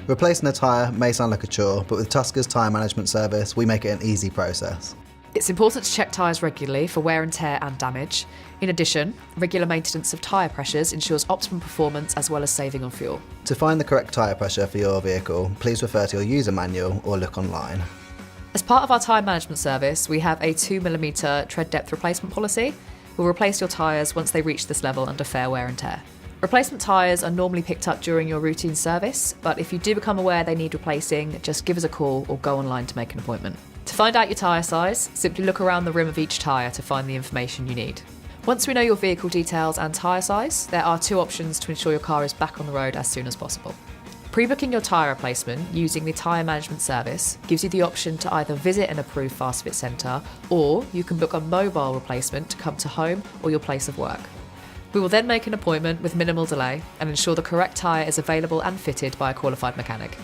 Replacing a tyre may sound like a chore, but with Tusker's Tyre Management Service, we make it an easy process. It's important to check tyres regularly for wear and tear and damage. In addition, regular maintenance of tyre pressures ensures optimum performance as well as saving on fuel. To find the correct tyre pressure for your vehicle, please refer to your user manual or look online. As part of our tyre management service, we have a 2mm tread depth replacement policy. We'll replace your tyres once they reach this level under fair wear and tear. Replacement tyres are normally picked up during your routine service, but if you do become aware they need replacing, just give us a call or go online to make an appointment. To find out your tyre size, simply look around the rim of each tyre to find the information you need. Once we know your vehicle details and tyre size, there are 2 options to ensure your car is back on the road as soon as possible. Pre-booking your tyre replacement using the Tyre Management Service gives you the option to either visit an approved fast fit centre, or you can book a mobile replacement to come to home or your place of work. We will then make an appointment with minimal delay and ensure the correct tyre is available and fitted by a qualified mechanic.